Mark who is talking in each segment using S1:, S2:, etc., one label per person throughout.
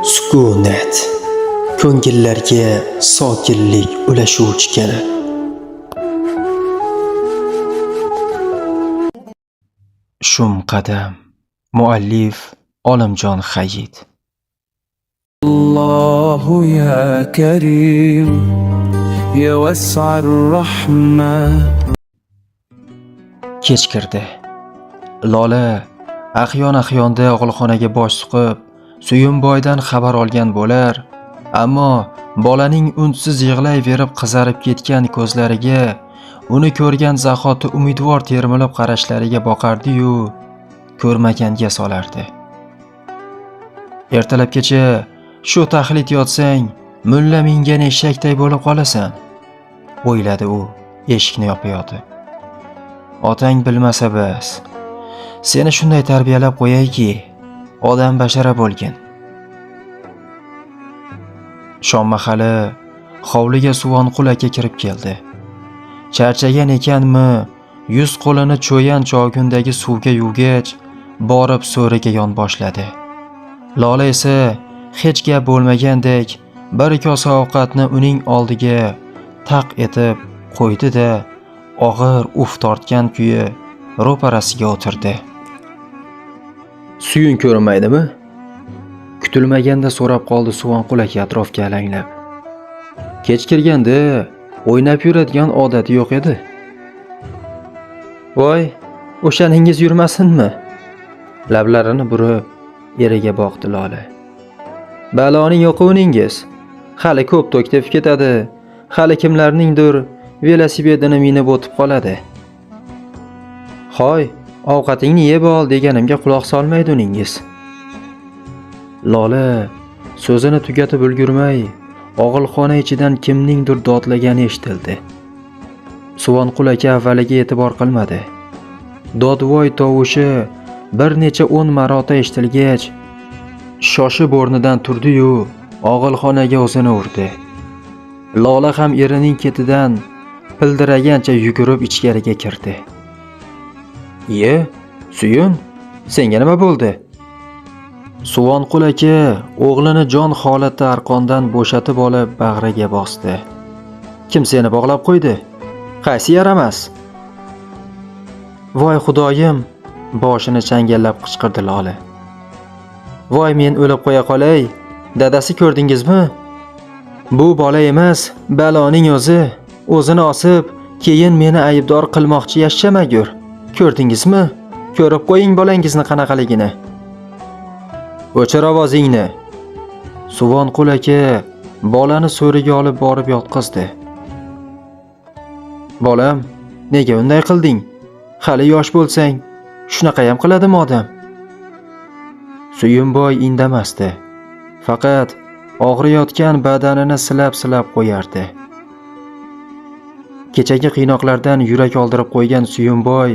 S1: Sukunat ko'ngillarga sokinlik ulashuvchi kabi. Shum qadam. Muallif Olimjon Hayit.
S2: الله يا كريم يا وسع الرحمة.
S1: Kech kirdi. Lola ahyon-ahyonda og'ilxonaga bosh suqib, Suyunboydan xabar olgan bo'lar, ammo bolaning unsiz yig'layverib qizarib ketgan ko'zlariga, uni ko'rgan zahoti umidvor termilib qarashlariga boqardi-yu, ko'rmaganga solardi. Ertalabgacha shu taxlit yotsang, mulla mingan eshakday bo'lib qolasan, o'yladi u eshikni yopayotib. Otang bilmasa bas. Seni shunday tarbiyalab qo'yayki, odam bashara bo'lgin. Shom mahali hovliga Suvonqul aka kirib keldi. Charchagan ekanmi, yuz qo'lini cho'yan chogundagi suvga yuvgach, borib so'riga yon boshladi. Lola esa hech gap bo'lmagandek bir kosa ovqatni uning oldiga taq etib qo'ydi-da, og'ir uf tortgan kuyi ro'parasiga o'tirdi. Suyun ko'rinmaydimi? Kutilmaganda so'rab qoldi Suvonqul aka atrofga alanglab. Kech kirganda o'ynab yuradigan odati yo'q edi. Voy, o'shaningiz yurmasinmi? Lablarini burib eriga boqdi Lola. Baloning yo'quningiz. Hali ko'p to'k tepib ketadi. Hali kimlarningdir velosipedini minib o'tib qoladi. Hoy, ovqatingni yeb ol deganimga quloq solmaydi uningiz. Lola so'zini tugatib ulgurmay, og'ilxona ichidan kimningdir dodlagani eshitildi. Suvonqul aka avvaliga e'tibor qilmadi. Dodvoy tovushi bir necha 10 marota eshitilgach, shoshib o'rnidan turdi-yu, og'ilxonaga o'zini urdi. Lola ham erining ketidan pildiragancha yugurib ichkariga kirdi. "Iye, Suyun, senga nima bo'ldi?" Suvonqul aka o'g'lini jon holatda arqondan bo'shatib olib bag'riga bosdi. "Kim seni bog'lab qo'ydi? Qaysi yaramas?" "Voy xudoyim!" boshini changallab qichqirdi Lola. "Voy, men o'lib qo'ya qolay. Dadasi ko'rdingizmi? Bu bola emas, baloning o'zi. O'zini osib, keyin meni aybdor qilmoqchi yashamagur. Ko'rdingizmi? Ko'rib qo'ying bolangizni qanaqaligini." "O'chir ovozingni." Suvonqul aka bolani so'riga olib borib yotqizdi. "Bolam, nega unday qilding? Hali yosh bo'lsang, shunaqa ham qiladimi odam?" Suyunboy indamasdi. Faqat og'riyotgan badanini silab-silab qo'yardi. Kechagi qiynoqlardan yurak oldirib qo'ygan Suyunboy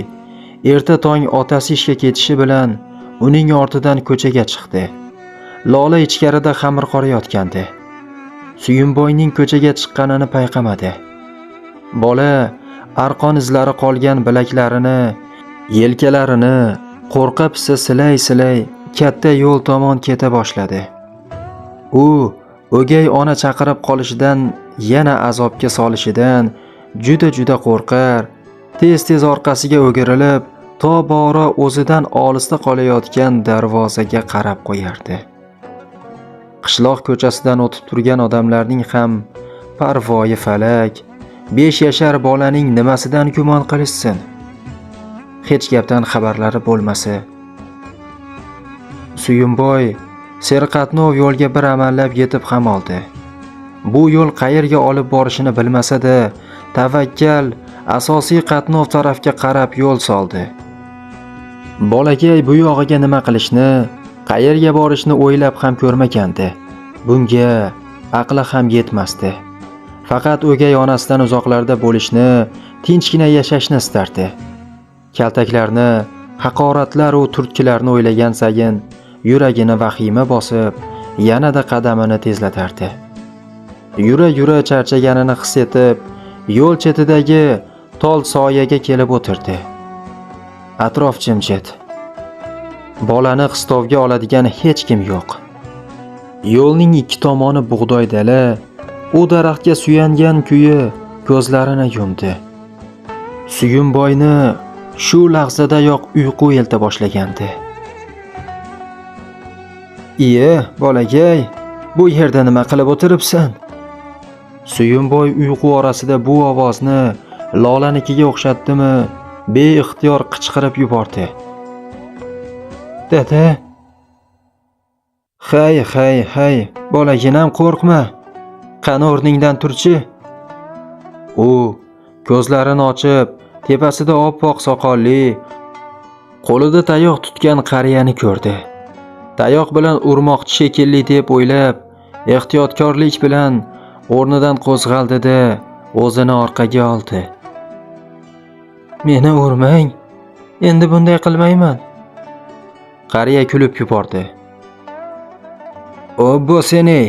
S1: erta tong otasi ishga ketishi bilan uning ortidan ko'chaga chiqdi. Lola ichkarida xamir qorayotgandi. Suyunboyning ko'chaga chiqqanini payqamadi. Bola arqon izlari qolgan bilaklarini, yelkalarini qo'rqa-pisa silay-silay katta yo'l tomon keta boshladi. U o'gay ona chaqirib qolishidan, yana azobga solishidan juda qo'rqar, tez-tez orqasiga o'girilib, tobora o'zidan olisda qolayotgan darvozaga qarab qo'yardi. Qishloq ko'chasidan o'tib turgan odamlarning ham parvoyi falak, 5 yashar bolaning nimasidan gumon qilishsin? Hech gapdan xabarlari bo'lmasa. Suyunboy serqatnov yo'lga bir amallab yetib ham oldi. Bu yo'l qayerga olib borishini bilmasa-da, tavakkal asosiy qatnov tarafga qarab yo'l soldi. Bolakay bu yog'iga nima qilishni, qayerga borishni o'ylab ham ko'rmagandi. Bunga aqli ham yetmasdi. Faqat o'gay onasidan uzoqlarda bo'lishni, tinchgina yashashni istardi. Kaltaklarni, haqoratlar va turtkilarni o'ylagan sayin yuragini vahima bosib, yanada qadamini tezlatardi. Yura-yura charchaganini his etib, yo'l chetidagi tol soyaga kelib o'tirdi. Atrof jimjit. Bolani qistovga oladigan hech kim yo'q. Yo'lning ikki tomoni bug'doy dala, u daraxtga suyangan kuyi ko'zlarini yumdi. Suyunboyni shu lahzadayoq uyqu elta boshlagandi. "Iye, bolagay, bu yerda nima qilib o'tiribsan?" Suyunboy uyqu orasida bu ovozni Lolanikiga o'xshatdimi, beixtiyor qichqirib yubordi. "Dada." Hay, bolaginam, qo'rqma. Qani o'rningdan turchi." U ko'zlarini ochib, tepasida oppoq soqolli, qo'lida tayoq tutgan qariyani ko'rdi. Tayoq bilan urmoqchi shekilli deb o'ylab, ehtiyotkorlik bilan o'rnidan qo'zg'aldi-da, o'zini orqaga oldi. "Meni urmang. Endi bunday qilmayman." Qariya kulib yubordi. "Obbo seni,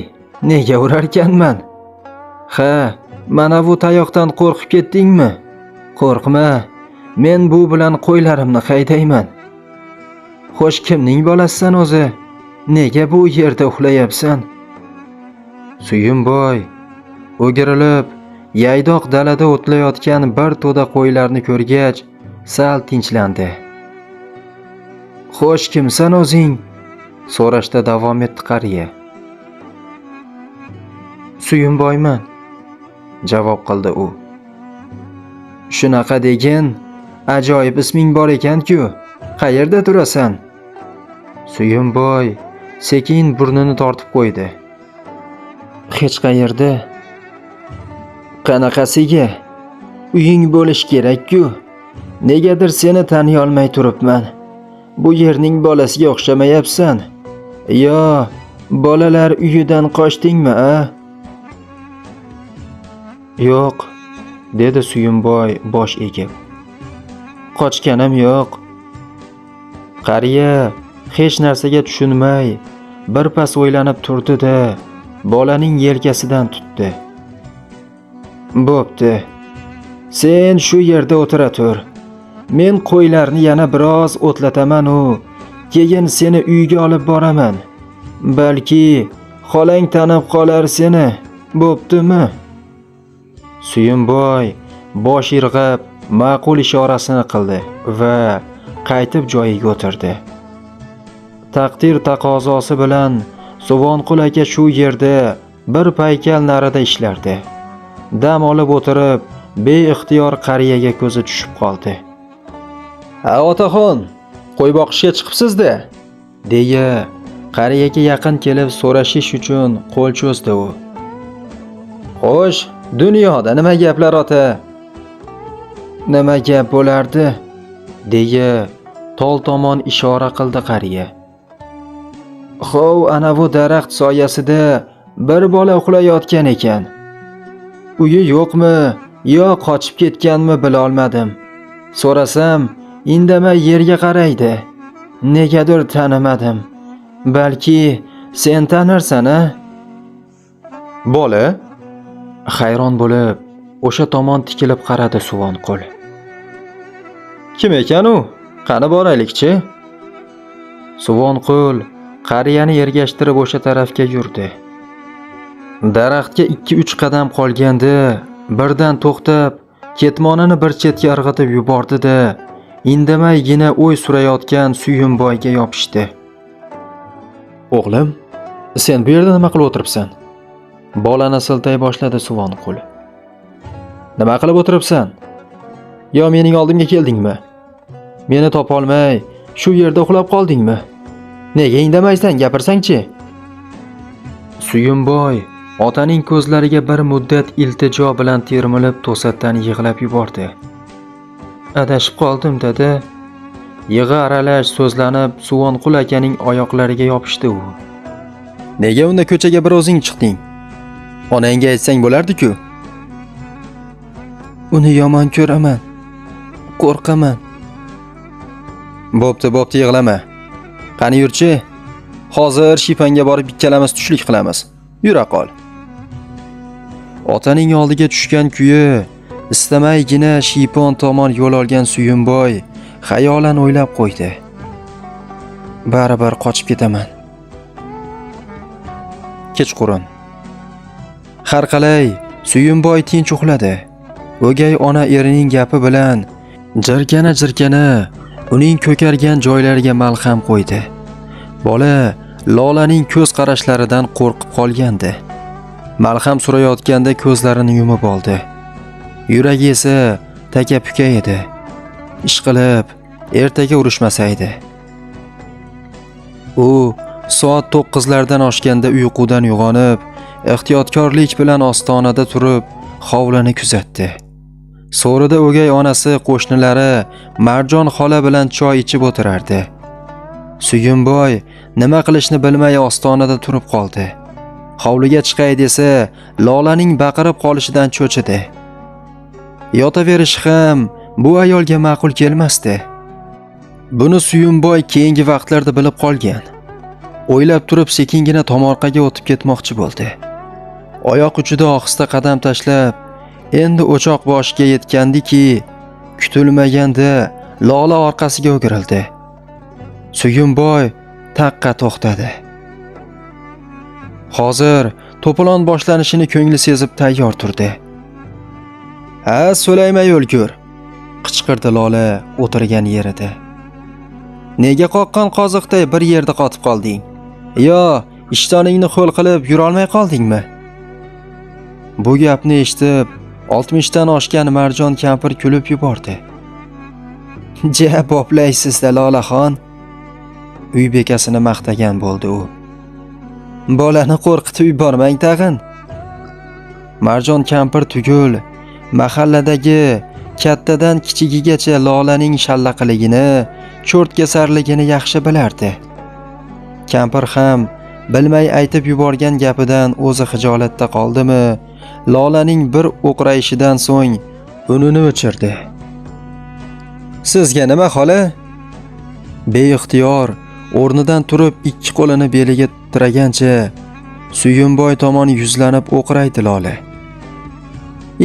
S1: nega urarkanman? Ha, mana bu tayoqdan qo'rqib ketdingmi? Qo'rqma, men bu bilan qo'ylarimni haydayman." "Xo'sh, kimning bolasisan o'zi? Nega bu yerda uxlayapsan?" Suyunboy o'girilib, yaydoq dalada o'tlayotgan bir to'da qo'ylarni ko'rgach, sal tinchlandi. "Xo'sh, kimsan o'zing?" so'rashda davom etdi qariya. "Suyunboyman", javob qildi u. "Shunaqa degin, ajoyib isming bor ekan-ku. Qayerda turasan?" Suyunboy sekin burnini tortib qo'ydi. "Hech qayerda." "Qanaqasiga? Uying bo'lish kerak-ku. Negadir seni taniy olmay turibman. Bu yerning bolasiga o'xshamayapsan. Yo, bolalar uyidan qochdingmi, a?" "Yo'q", dedi Suyunboy bosh egib. "Qochganim yo'q." Qariya hech narsaga tushunmay, birpas o'ylanib turdi-da, bolaning yelkasidan tutdi. "Bo'pti. Sen shu yerda o'tira tur. Men qo'ylarni yana biroz o'tlataman u, keyin seni uyga olib boraman. Balki xolang tanib qolar seni. Bo'ptimi?" Suyunboy bosh irg'ab ma'qul ishorasini qildi va qaytib joyiga o'tirdi. Taqdir taqozosi bilan Suvonqul aka shu yerda bir paykal narida ishlardi. Dam olib o'tirib, beixtiyor qariyaga ko'zi tushib qoldi. "Ha, otaxon, qo'y boqishga chiqibsiz-da?" deya qariyaga yaqin kelib so'rashish uchun qo'l cho'zdi u. "Xo'sh, dunyoda nima gaplar, ota?" "Nima gap bo'lardi?" deya tol tomon ishora qildi qariya. "Hov, ana bu daraxt soyasida bir bola uxlayotgan ekan. Uyi yo'qmi yo qochib ketganmi bila olmadim. So'rasam, indamay yerga qaraydi. Negadir tanimadim. Balki sen tanirsan-a?" "Bola?" hayron bo'lib, o'sha tomon tikilib qaradi Suvonqul. "Kim ekan u? Qani boraylik-chi?" Suvonqul qariyani ergashtirib o'sha tarafga yurdi. Daraxtga 2-3 qadam qolganda birdan to'xtab, ketmonini bir chetga irg'itib yubordi-da, indamaygina o'y surayotgan Suyunboyga yopishdi. "O'g'lim, sen bu yerda nima qilib o'tiribsan?" Bolani siltay boshladi Suvonqul. "Nima qilib o'tiribsan? Yo mening oldimga keldingmi? Meni topolmay, shu yerda uxlab qoldingmi? Nega indamaysan, gapirsang-chi?" Suyunboy otaning ko'zlariga bir muddat iltijo bilan termilib to'satdan yig'lab yubordi. "Adashib qoldim, dada." Yig'i aralash so'zlanib Suvonqul akaning oyoqlariga yopishdi u. "Nega unda ko'chaga bir o'zing chiqding? Onangga aytsang bo'lardi-ku." "Uni yomon ko'raman. Qo'rqaman." Bo'pti, yig'lama. Qani yurchi? Hozir Shipanga borib ikkalamiz tushlik qilamiz. Yura qol." Otaning oldiga tushgan kuyi istamaygina Shipon tomon yo'l olgan Suyunboy xayolan o'ylab qo'ydi. "Baribir qochib ketaman." Kechqurun. Har qalay, Suyunboy tinch uxladi. O'gay ona erining gapi bilan jirkana uning ko'kargan joylariga malham qo'ydi. Bola Lolaning ko'z qarashlaridan qo'rqib qolgandi. Malham surayotganda ko'zlarini yumib oldi. Yuragi esa taka-puka edi. Ishqilib, ertaga urushmasaydi. U soat 9lardan oshganda uyqudan uyg'onib, ehtiyotkorlik bilan ostonada turib, hovlini kuzatdi. So'rida o'gay onasi, qo'shnilari Marjon xola bilan choy ichib o'tirardi. Suyunboy nima qilishni bilmay ostonada turib qoldi. Hovliga chiqay desa, Lolaning baqirib qolishidan cho'chidi. Yotaverish ham bu ayolga ma'qul kelmasdi. Buni Suyunboy keyingi vaqtlarda bilib qolgan. O'ylab turib sekingina tomorqaga o'tib ketmoqchi bo'ldi. Oyoq uchida ohista qadam tashlab, endi o'choq boshiga yetgandiki, kutilmaganda Lola orqasiga o'girildi. Suyunboy taqqa to'xtadi. Hozir to'polon boshlanishini ko'ngli sezib tayyor turdi. "Ha, so'laymay o'lgur", qichqirdi Lola o'tirgan yerida. "Nega qoqqan qoziqday bir yerda qotib qolding? Yo, ishtoningni xo'l qilib yura olmay qoldingmi?" Bu gapni eshitib, 60 dan oshgan Marjon kampir kulib yubordi. "Ja, boplaysiz-da Lolaxon", uy bekasini maqtagan bo'ldi u. "Bolani qo'rqitib yubormang tag'in." Marjon kampir tugul, mahalladagi kattadan kichigigacha Lolaning shallaqiligini, cho'rtkasarligini yaxshi bilardi. Kampir ham bilmay aytib yuborgan gapidan o'zi xijolatda qoldimi, Lolaning bir o'qrayishidan so'ng unini o'chirdi. "Sizga nima xola?" Beixtiyor o'rnidan turib ikki qo'lini beliga tiragancha Suyunboy tomon yuzlanib o'qraydi Lola.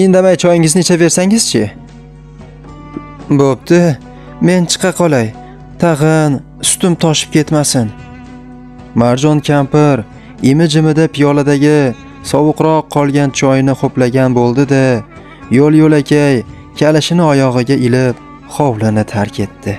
S1: "Indamay choyingizni ichaversangizchi?" "Bo'pti, men chiqa qolay. Tag'in sutim toshib ketmasin." Marjon kampir imi-jimida piyoladagi sovuqroq qolgan choyni ho'plagan bo'ldi-da, yo'l-yo'lakay kalishini oyog'iga ilib hovlini tark etdi.